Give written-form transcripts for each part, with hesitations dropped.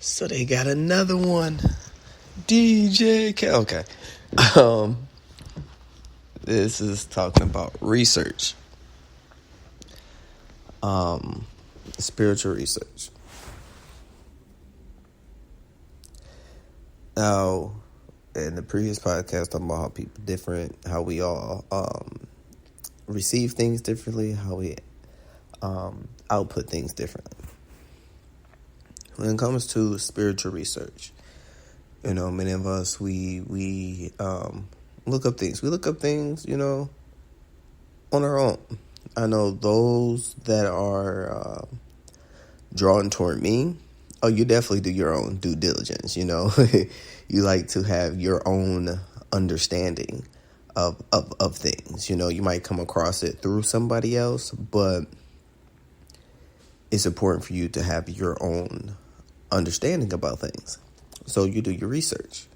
So they got another one. DJ K. Okay. This is talking about research. Spiritual research. Now, in the previous podcast, talking about how people different, how we all receive things differently, how we output things differently. When it comes to spiritual research, many of us, we look up things. We look up things, on our own. I know those that are drawn toward me. Oh, you definitely do your own due diligence, You like to have your own understanding of things. You might come across it through somebody else, but it's important for you to have your own understanding about things. So you do your research.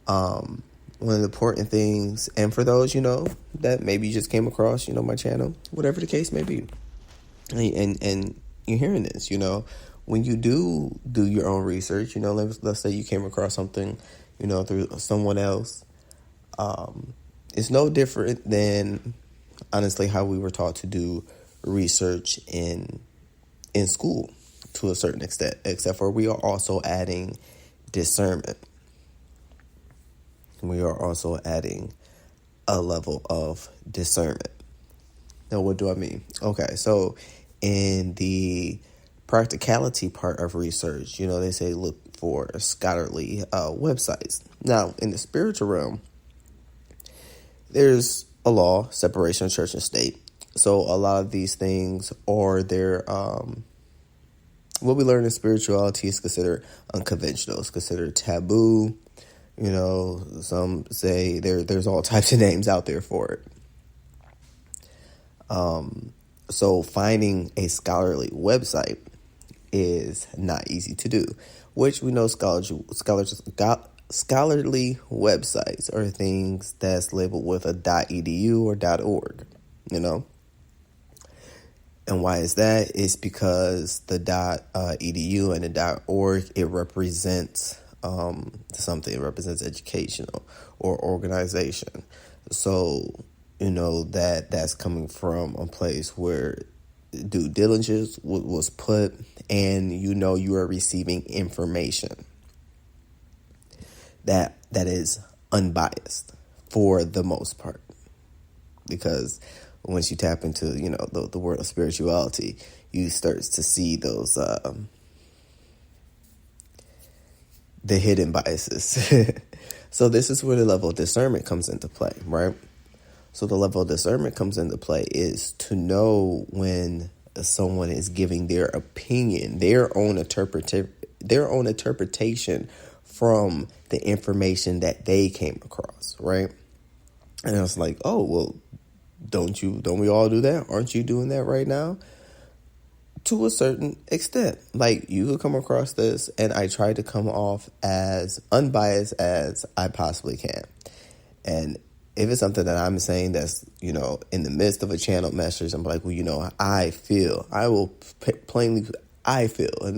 One of the important things, and for those, that maybe you just came across, my channel, whatever the case may be, and you're hearing this, when you do your own research, let's say you came across something, through someone else, it's no different than, honestly, how we were taught to do research in school to a certain extent, except for we are also adding discernment. We are also adding a level of discernment. Now, what do I mean? Okay, so in the practicality part of research, they say look for scholarly websites. Now, in the spiritual realm, there's a law, separation of church and state. So a lot of these things are there. What we learn in spirituality is considered unconventional. It's considered taboo. Some say there's all types of names out there for it. So finding a scholarly website is not easy to do, which we know scholarly websites are things that's labeled with a .edu or .org, And why is that? It's because the .edu and the .org, it represents something. It represents educational or organization. So, that's coming from a place where due diligence was put, and you are receiving information that is unbiased for the most part. Because once you tap into, the world of spirituality, you start to see those, the hidden biases. So this is where the level of discernment comes into play, right? So the level of discernment comes into play is to know when someone is giving their opinion, their own interpretation from the information that they came across, right? And I was like, oh, well, don't we all do that? Aren't you doing that right now? To a certain extent. Like, you could come across this, and I try to come off as unbiased as I possibly can. And if it's something that I'm saying that's, in the midst of a channel message, I'm like, well, I feel, and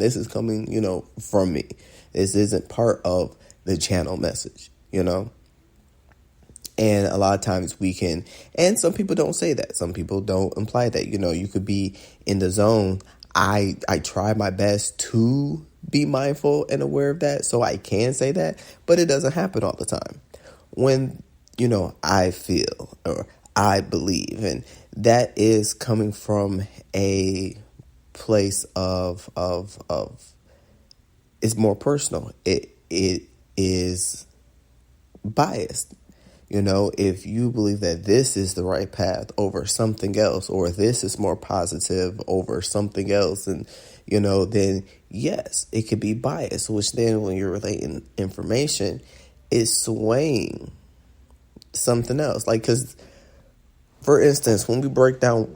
this is coming, from me. This isn't part of the channel message, And a lot of times we can, and some people don't say that. Some people don't imply that, you could be in the zone. I try my best to be mindful and aware of that, so I can say that, but it doesn't happen all the time. When, I feel or I believe, and that is coming from a place of it's more personal. It is biased. If you believe that this is the right path over something else, or this is more positive over something else, and, then yes, it could be biased, which then when you're relating information, is swaying something else. Like, because, for instance, when we break down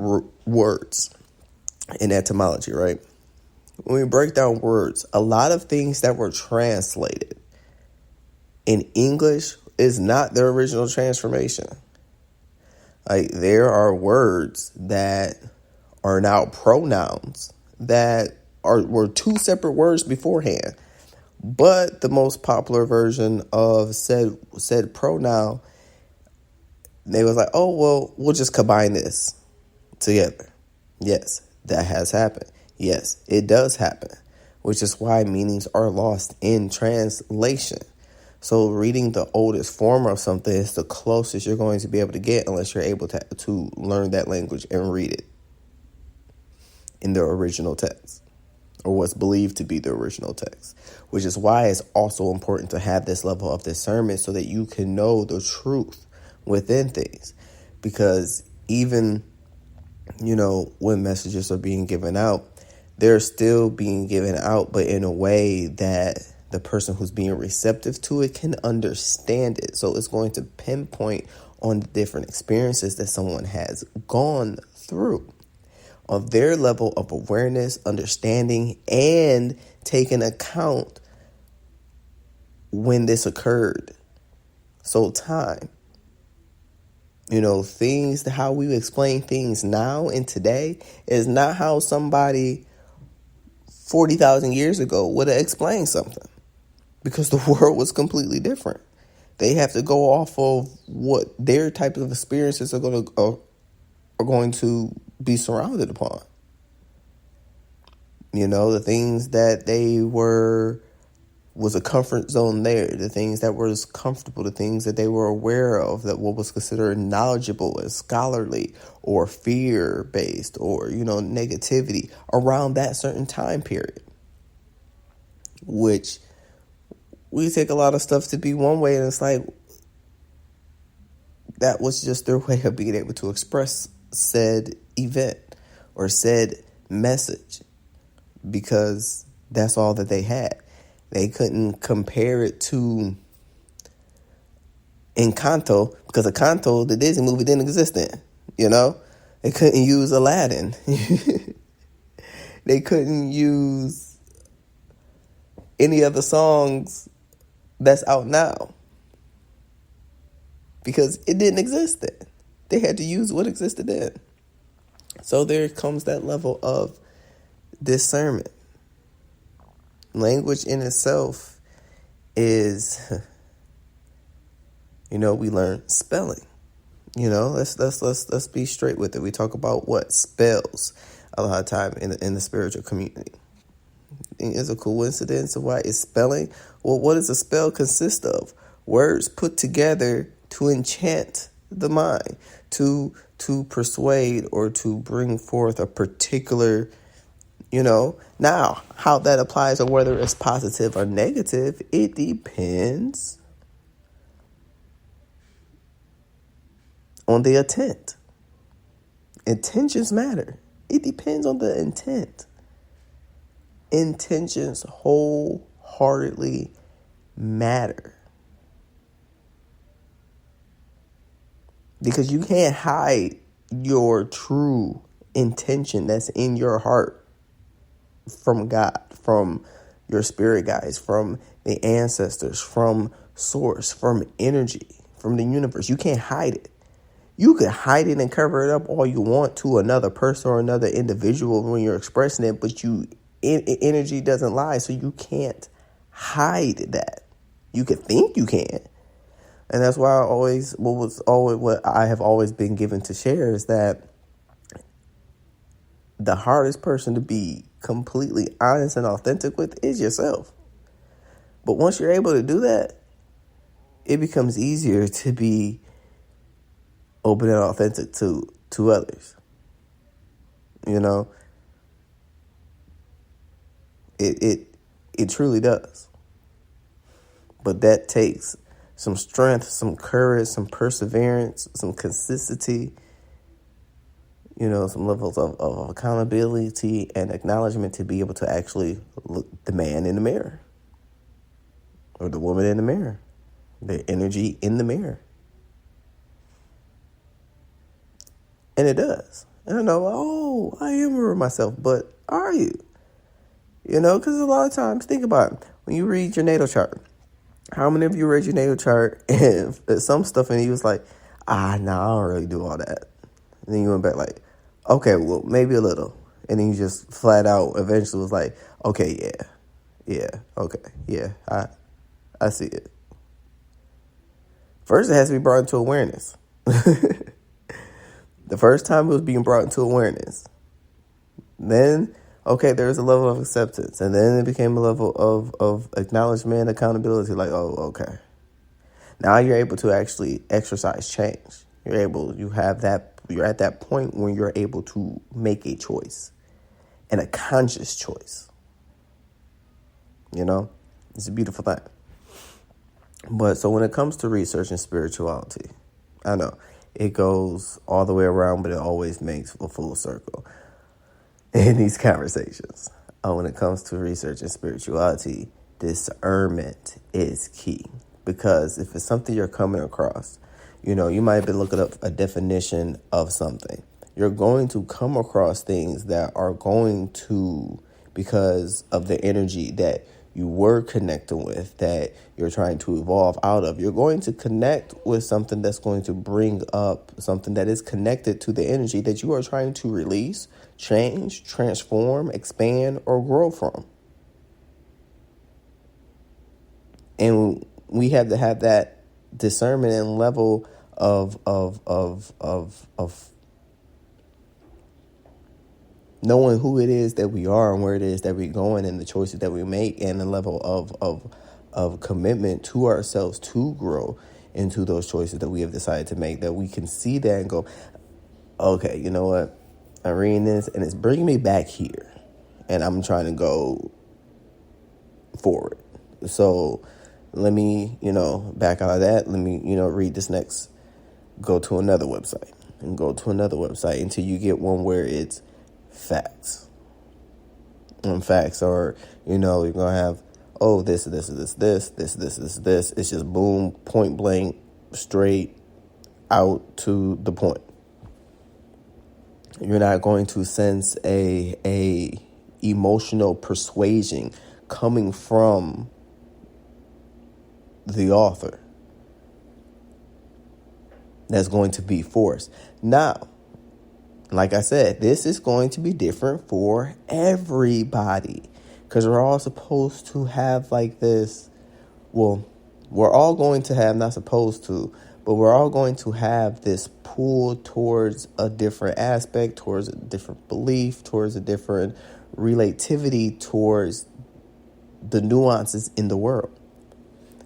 words in etymology, right? When we break down words, a lot of things that were translated in English is not their original transformation. Like, there are words that are now pronouns that were two separate words beforehand But the most popular version of said pronoun, they was like, oh, well, we'll just combine this together. Yes, that has happened. Yes, it does happen, which is why meanings are lost in translation. So reading the oldest form of something is the closest you're going to be able to get unless you're able to learn that language and read it in the original text, or what's believed to be the original text, which is why it's also important to have this level of discernment so that you can know the truth within things. Because even, when messages are being given out, they're still being given out, but in a way that the person who's being receptive to it can understand it. So it's going to pinpoint on the different experiences that someone has gone through, of their level of awareness, understanding, and taking account when this occurred. So time, things, how we explain things now and today is not how somebody 40,000 years ago would have explained something, because the world was completely different. They have to go off of what their type of experiences are going to be surrounded upon. The things that they was a comfort zone there, the things that was comfortable, the things that they were aware of, that what was considered knowledgeable as scholarly or fear-based or, negativity around that certain time period, which we take a lot of stuff to be one way, and it's like that was just their way of being able to express said event or said message, because that's all that they had. They couldn't compare it to Encanto, because Encanto, the Disney movie, didn't exist then. They couldn't use Aladdin. They couldn't use any other songs that's out now, because it didn't exist then. They had to use what existed then. So there comes that level of discernment. Language in itself is, we learn spelling. Let's be straight with it. We talk about what spells a lot of time in the spiritual community. It's a coincidence of why it's spelling. Well, what does a spell consist of? Words put together to enchant the mind, to persuade or to bring forth a particular, Now, how that applies, or whether it's positive or negative, it depends on the intent. Intentions matter. It depends on the intent. Intentions wholeheartedly matter. Because you can't hide your true intention that's in your heart from God, from your spirit guides, from the ancestors, from source, from energy, from the universe. You can't hide it. You could hide it and cover it up all you want to another person or another individual when you're expressing it, but energy doesn't lie, so you can't hide that. You could think you can. And that's why what I have always been given to share is that the hardest person to be completely honest and authentic with is yourself. But once you're able to do that, it becomes easier to be open and authentic to others. It truly does. But that takes some strength, some courage, some perseverance, some consistency, some levels of accountability and acknowledgement to be able to actually look the man in the mirror or the woman in the mirror, the energy in the mirror. And it does. And I know, I am aware myself, but are you? Because a lot of times, think about it. When you read your natal chart, how many of you read your natal chart and some stuff and you was like, I don't really do all that. And then you went back like, okay, well, maybe a little. And then you just flat out eventually was like, okay, yeah. Yeah. Okay. Yeah. I see it. First, it has to be brought into awareness. The first time it was being brought into awareness. Then, okay, there's a level of acceptance. And then it became a level of acknowledgement, accountability. Like, oh, okay. Now you're able to actually exercise change. You're at that point when you're able to make a choice. And a conscious choice. You know? It's a beautiful thing. But so when it comes to research and spirituality, I know it goes all the way around, but it always makes a full circle in these conversations. When it comes to research and spirituality, discernment is key. Because if it's something you're coming across, you might have been looking up a definition of something. You're going to come across things that are going to, because of the energy that you were connecting with, that you're trying to evolve out of, you're going to connect with something that's going to bring up something that is connected to the energy that you are trying to release, change, transform, expand, or grow from. And we have to have that discernment and level of knowing who it is that we are and where it is that we're going and the choices that we make, and the level of commitment to ourselves to grow into those choices that we have decided to make, that we can see that and go, okay, you know what? I'm reading this and it's bringing me back here and I'm trying to go forward. So let me, back out of that. Let me, read this next, go to another website and go to another website until you get one where it's facts. And facts are, you're going to have, oh, this. It's just boom, point blank, straight out to the point. You're not going to sense a emotional persuasion coming from the author that's going to be forced. Now, like I said, this is going to be different for everybody, because we're all supposed to have like this. Well, we're all going to have, not supposed to, but we're all going to have this pull towards a different aspect, towards a different belief, towards a different relativity, towards the nuances in the world.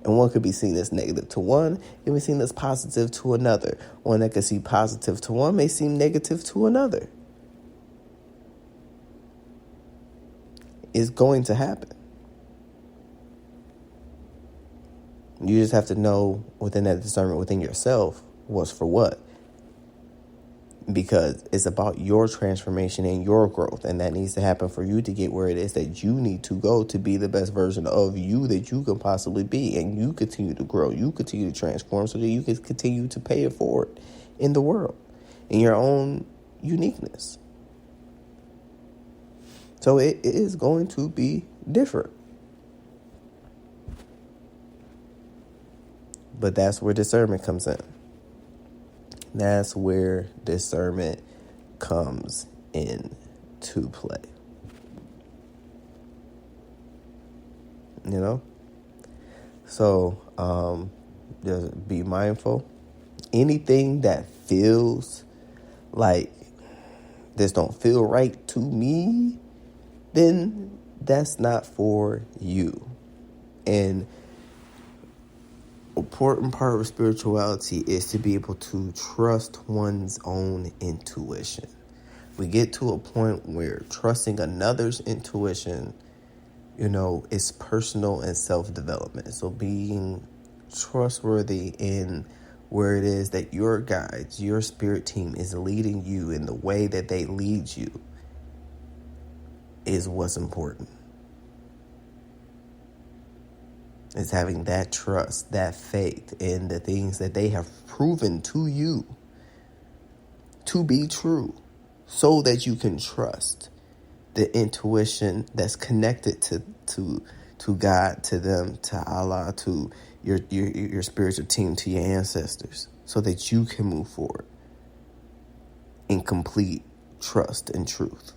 And one could be seen as negative to one, it may be seen as positive to another. One that could see positive to one may seem negative to another. It's going to happen. You just have to know within that discernment within yourself what's for what. Because it's about your transformation and your growth. And that needs to happen for you to get where it is that you need to go to be the best version of you that you can possibly be. And you continue to grow. You continue to transform so that you can continue to pay it forward in the world, in your own uniqueness. So it is going to be different. But that's where discernment comes in. That's where discernment comes into play. So just be mindful. Anything that feels like this don't feel right to me, then that's not for you. And important part of spirituality is to be able to trust one's own intuition. We get to a point where trusting another's intuition, is personal and self-development. So being trustworthy in where it is that your guides, your spirit team is leading you in the way that they lead you is what's important. Is having that trust, that faith in the things that they have proven to you to be true, so that you can trust the intuition that's connected to God, to them, to Allah, to your spiritual team, to your ancestors, so that you can move forward in complete trust and truth.